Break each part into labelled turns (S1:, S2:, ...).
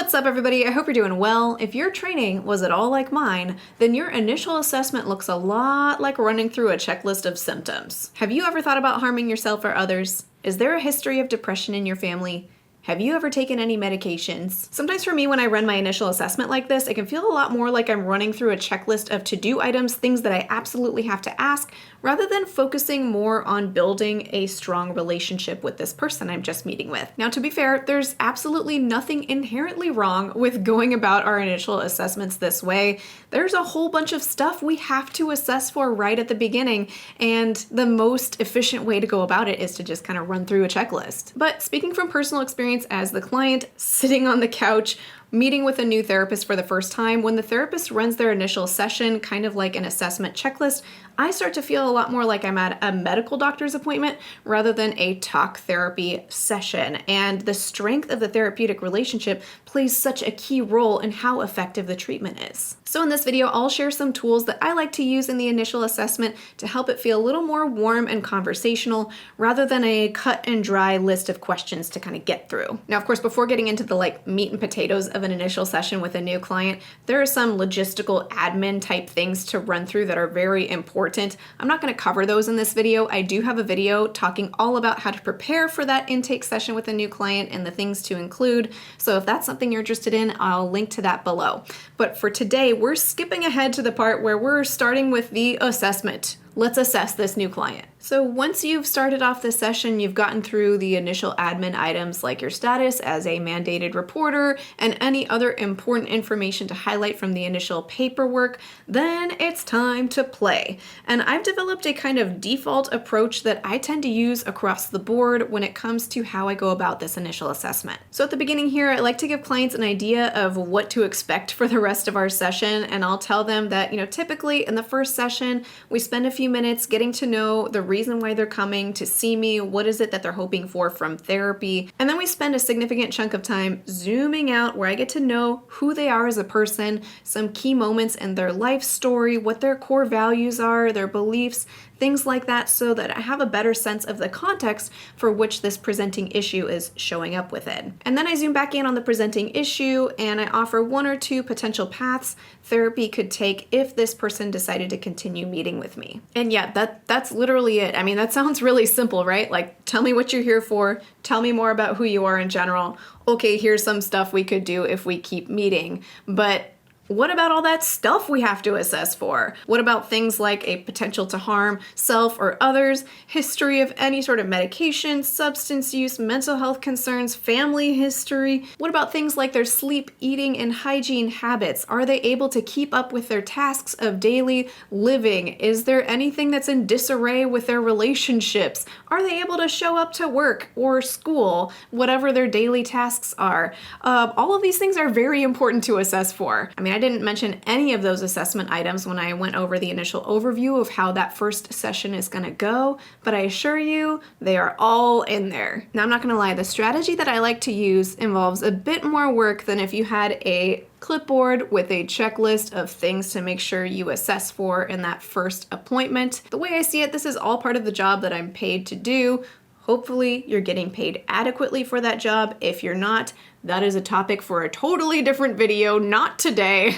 S1: What's up, everybody? I hope you're doing well. If your training was at all like mine, then your initial assessment looks a lot like running through a checklist of symptoms. Have you ever thought about harming yourself or others? Is there a history of depression in your family? Have you ever taken any medications? Sometimes for me, when I run my initial assessment like this, it can feel a lot more like I'm running through a checklist of to-do items, things that I absolutely have to ask, rather than focusing more on building a strong relationship with this person I'm just meeting with. Now, to be fair, there's absolutely nothing inherently wrong with going about our initial assessments this way. There's a whole bunch of stuff we have to assess for right at the beginning, and the most efficient way to go about it is to just kind of run through a checklist. But speaking from personal experience as the client sitting on the couch, meeting with a new therapist for the first time, when the therapist runs their initial session, kind of like an assessment checklist, I start to feel a lot more like I'm at a medical doctor's appointment rather than a talk therapy session. And the strength of the therapeutic relationship plays such a key role in how effective the treatment is. So in this video, I'll share some tools that I like to use in the initial assessment to help it feel a little more warm and conversational rather than a cut and dry list of questions to kind of get through. Now, of course, before getting into the meat and potatoes of an initial session with a new client, there are some logistical admin type things to run through that are very important. I'm not going to cover those in this video. I do have a video talking all about how to prepare for that intake session with a new client and the things to include. So if that's something you're interested in, I'll link to that below. But for today, we're skipping ahead to the part where we're starting with the assessment. Let's assess this new client. So once you've started off the session, you've gotten through the initial admin items like your status as a mandated reporter and any other important information to highlight from the initial paperwork, then it's time to play. And I've developed a kind of default approach that I tend to use across the board when it comes to how I go about this initial assessment. So at the beginning here, I like to give clients an idea of what to expect for the rest of our session, and I'll tell them that, typically in the first session, we spend a few minutes getting to know the reason why they're coming to see me, what is it that they're hoping for from therapy, and then we spend a significant chunk of time zooming out where I get to know who they are as a person, some key moments in their life story, what their core values are, their beliefs, things like that, so that I have a better sense of the context for which this presenting issue is showing up within. And then I zoom back in on the presenting issue and I offer one or two potential paths therapy could take if this person decided to continue meeting with me. And yeah, that's literally it. I mean, that sounds really simple, right? Like, tell me what you're here for, tell me more about who you are in general. Okay, here's some stuff we could do if we keep meeting. But what about all that stuff we have to assess for? What about things like a potential to harm self or others, history of any sort of medication, substance use, mental health concerns, family history? What about things like their sleep, eating, and hygiene habits? Are they able to keep up with their tasks of daily living? Is there anything that's in disarray with their relationships? Are they able to show up to work or school, whatever their daily tasks are? All of these things are very important to assess for. I mean, I didn't mention any of those assessment items when I went over the initial overview of how that first session is going to go, but I assure you they are all in there. Now, I'm not going to lie, the strategy that I like to use involves a bit more work than if you had a clipboard with a checklist of things to make sure you assess for in that first appointment. The way I see it, this is all part of the job that I'm paid to do. Hopefully, you're getting paid adequately for that job. If you're not, that is a topic for a totally different video, not today.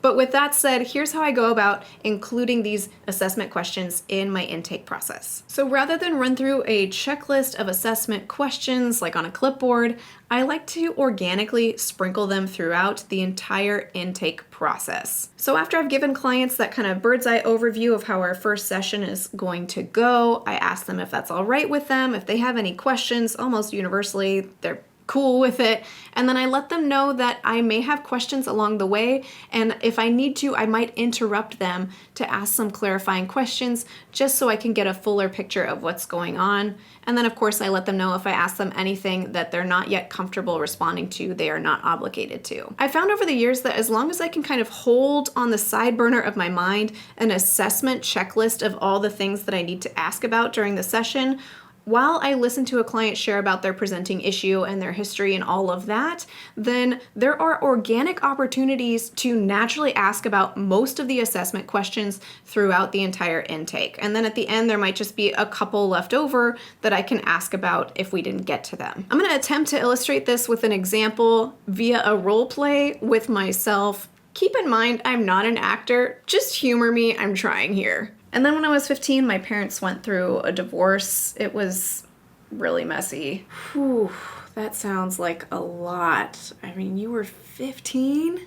S1: But with that said, here's how I go about including these assessment questions in my intake process. So rather than run through a checklist of assessment questions like on a clipboard, I like to organically sprinkle them throughout the entire intake process. So after I've given clients that kind of bird's eye overview of how our first session is going to go, I ask them if that's all right with them. If they have any questions, almost universally, they're cool with it. And then I let them know that I may have questions along the way, and if I need to, I might interrupt them to ask some clarifying questions just so I can get a fuller picture of what's going on. And then of course I let them know if I ask them anything that they're not yet comfortable responding to, they are not obligated to. I found over the years that as long as I can kind of hold on the side burner of my mind an assessment checklist of all the things that I need to ask about during the session, while I listen to a client share about their presenting issue and their history and all of that, then there are organic opportunities to naturally ask about most of the assessment questions throughout the entire intake. And then at the end, there might just be a couple left over that I can ask about if we didn't get to them. I'm going to attempt to illustrate this with an example via a role play with myself. Keep in mind, I'm not an actor. Just humor me. I'm trying here. And then when I was 15, my parents went through a divorce. It was really messy. Whew, that sounds like a lot. I mean, you were 15?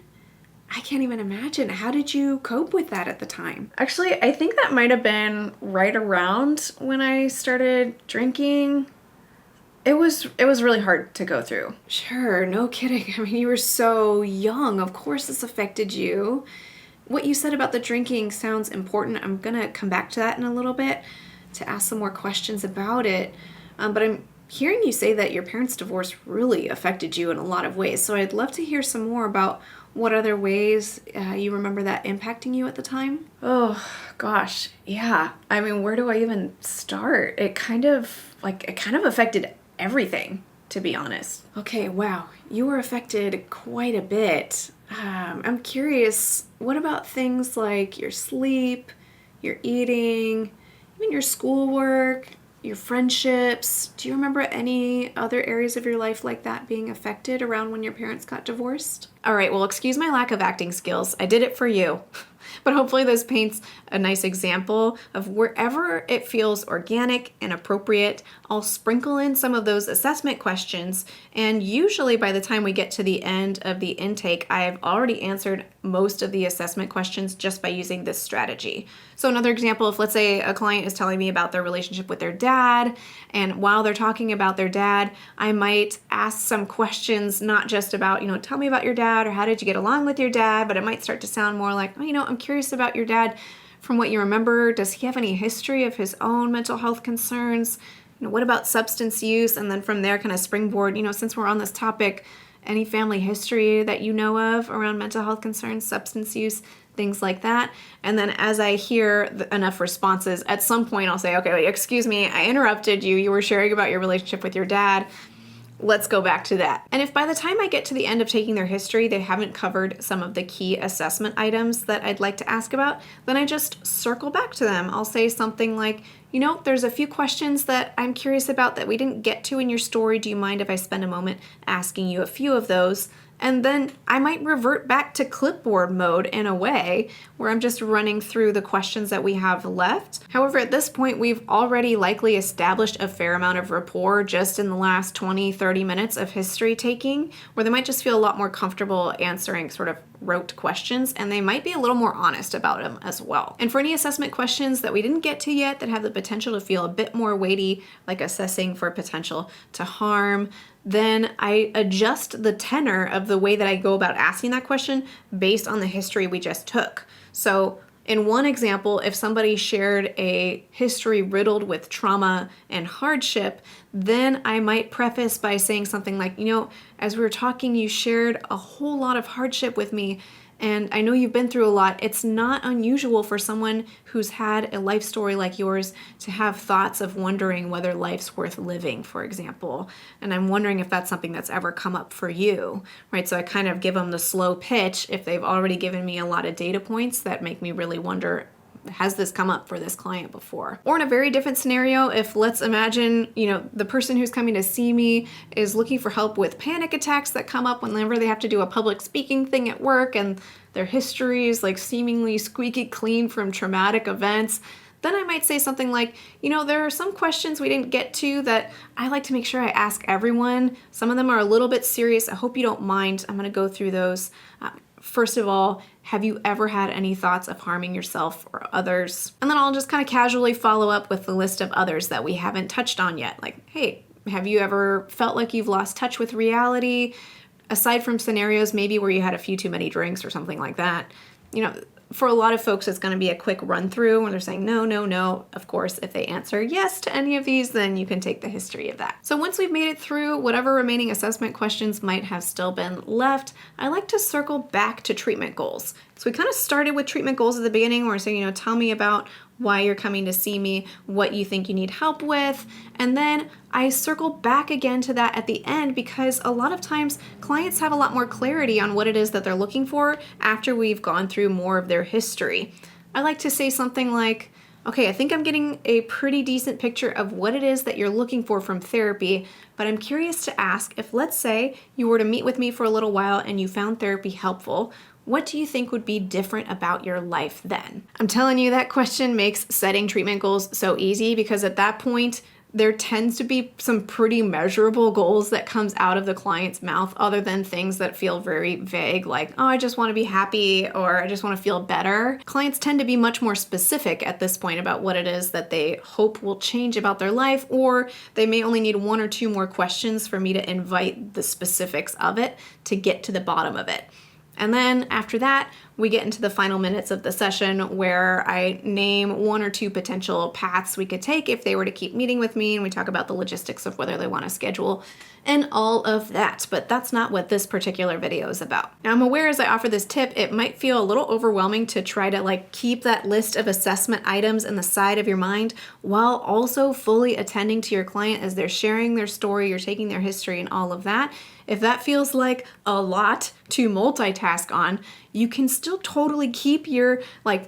S1: I can't even imagine. How did you cope with that at the time? Actually, I think that might have been right around when I started drinking. It was really hard to go through. Sure, no kidding. I mean, you were so young. Of course this affected you. What you said about the drinking sounds important. I'm going to come back to that in a little bit to ask some more questions about it. But I'm hearing you say that your parents' divorce really affected you in a lot of ways. So I'd love to hear some more about what other ways you remember that impacting you at the time. Oh, gosh. Yeah. I mean, where do I even start? It kind of affected everything, to be honest. Okay, wow. You were affected quite a bit. I'm curious, what about things like your sleep, your eating, even your schoolwork, your friendships? Do you remember any other areas of your life like that being affected around when your parents got divorced? All right, well, excuse my lack of acting skills. I did it for you. But hopefully this paints a nice example of wherever it feels organic and appropriate, I'll sprinkle in some of those assessment questions. And usually by the time we get to the end of the intake, I've already answered most of the assessment questions just by using this strategy. So another example, if let's say a client is telling me about their relationship with their dad, and while they're talking about their dad, I might ask some questions, not just about, tell me about your dad or how did you get along with your dad, but it might start to sound more like, I'm curious about your dad. From what you remember, does he have any history of his own mental health concerns? What about substance use? And then from there, kind of springboard, since we're on this topic, any family history that you know of around mental health concerns, substance use, things like that. And then as I hear enough responses, at some point I'll say, okay, wait, excuse me, I interrupted you. You were sharing about your relationship with your dad. Let's go back to that. And if by the time I get to the end of taking their history, they haven't covered some of the key assessment items that I'd like to ask about, then I just circle back to them. I'll say something like, there's a few questions that I'm curious about that we didn't get to in your story. Do you mind if I spend a moment asking you a few of those? And then I might revert back to clipboard mode in a way where I'm just running through the questions that we have left. However, at this point, we've already likely established a fair amount of rapport just in the last 20, 30 minutes of history taking, where they might just feel a lot more comfortable answering sort of rote questions, and they might be a little more honest about them as well. And for any assessment questions that we didn't get to yet that have the potential to feel a bit more weighty, like assessing for potential to harm, then I adjust the tenor of the way that I go about asking that question based on the history we just took. So in one example, if somebody shared a history riddled with trauma and hardship, then I might preface by saying something like, as we were talking, you shared a whole lot of hardship with me, and I know you've been through a lot. It's not unusual for someone who's had a life story like yours to have thoughts of wondering whether life's worth living, for example. And I'm wondering if that's something that's ever come up for you, right? So I kind of give them the slow pitch if they've already given me a lot of data points that make me really wonder, has this come up for this client before? Or in a very different scenario, if let's imagine, the person who's coming to see me is looking for help with panic attacks that come up whenever they have to do a public speaking thing at work and their history is like seemingly squeaky clean from traumatic events, then I might say something like, there are some questions we didn't get to that I like to make sure I ask everyone. Some of them are a little bit serious. I hope you don't mind. I'm going to go through those. First of all, have you ever had any thoughts of harming yourself or others? And then I'll just kind of casually follow up with the list of others that we haven't touched on yet. Like, hey, have you ever felt like you've lost touch with reality? Aside from scenarios maybe where you had a few too many drinks or something like that, for a lot of folks, it's going to be a quick run through when they're saying no, no, no. Of course, if they answer yes to any of these, then you can take the history of that. So once we've made it through whatever remaining assessment questions might have still been left, I like to circle back to treatment goals. So we kind of started with treatment goals at the beginning where we're saying, tell me about why you're coming to see me, what you think you need help with. And then I circle back again to that at the end because a lot of times clients have a lot more clarity on what it is that they're looking for after we've gone through more of their history. I like to say something like, okay, I think I'm getting a pretty decent picture of what it is that you're looking for from therapy, but I'm curious to ask if, let's say, you were to meet with me for a little while and you found therapy helpful, what do you think would be different about your life then? I'm telling you, that question makes setting treatment goals so easy because at that point, there tends to be some pretty measurable goals that comes out of the client's mouth other than things that feel very vague, like, oh, I just want to be happy or I just want to feel better. Clients tend to be much more specific at this point about what it is that they hope will change about their life, or they may only need one or two more questions for me to invite the specifics of it to get to the bottom of it. And then after that, we get into the final minutes of the session where I name one or two potential paths we could take if they were to keep meeting with me, and we talk about the logistics of whether they want to schedule and all of that. But that's not what this particular video is about. Now, I'm aware as I offer this tip, it might feel a little overwhelming to try to keep that list of assessment items in the side of your mind while also fully attending to your client as they're sharing their story, you're taking their history and all of that. If that feels like a lot to multitask on, you can still totally keep your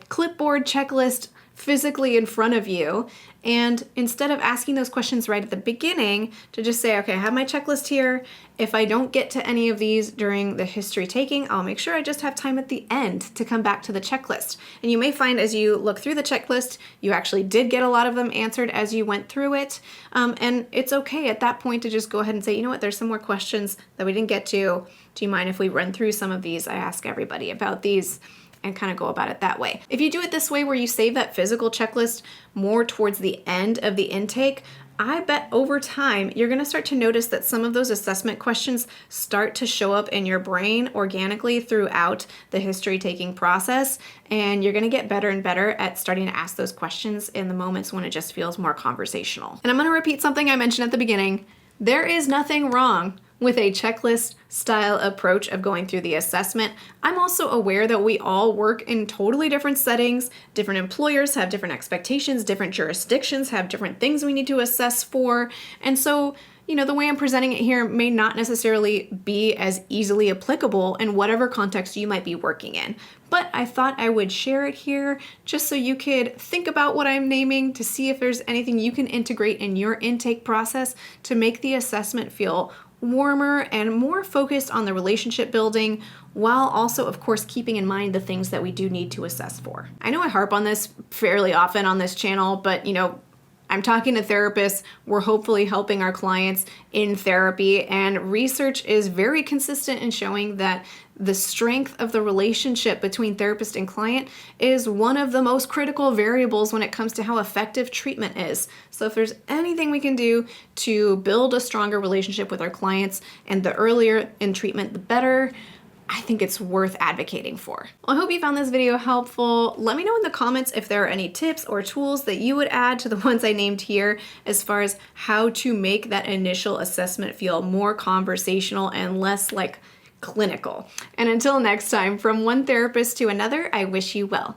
S1: clipboard checklist physically in front of you. And instead of asking those questions right at the beginning, to just say, okay, I have my checklist here. If I don't get to any of these during the history taking, I'll make sure I just have time at the end to come back to the checklist. And you may find as you look through the checklist, you actually did get a lot of them answered as you went through it. And it's okay at that point to just go ahead and say, you know what, there's some more questions that we didn't get to. Do you mind if we run through some of these? I ask everybody about these, and kind of go about it that way. If you do it this way where you save that physical checklist more towards the end of the intake, I bet over time you're going to start to notice that some of those assessment questions start to show up in your brain organically throughout the history taking process, and you're going to get better and better at starting to ask those questions in the moments when it just feels more conversational. And I'm going to repeat something I mentioned at the beginning. There is nothing wrong with a checklist style approach of going through the assessment. I'm also aware that we all work in totally different settings. Different employers have different expectations, different jurisdictions have different things we need to assess for. And so, the way I'm presenting it here may not necessarily be as easily applicable in whatever context you might be working in. But I thought I would share it here just so you could think about what I'm naming to see if there's anything you can integrate in your intake process to make the assessment feel warmer and more focused on the relationship building, while also, of course, keeping in mind the things that we do need to assess for. I know I harp on this fairly often on this channel, but I'm talking to therapists. We're hopefully helping our clients in therapy, and research is very consistent in showing that the strength of the relationship between therapist and client is one of the most critical variables when it comes to how effective treatment is. So if there's anything we can do to build a stronger relationship with our clients, and the earlier in treatment, the better, I think it's worth advocating for. Well, I hope you found this video helpful. Let me know in the comments if there are any tips or tools that you would add to the ones I named here as far as how to make that initial assessment feel more conversational and less clinical. And until next time, from one therapist to another, I wish you well.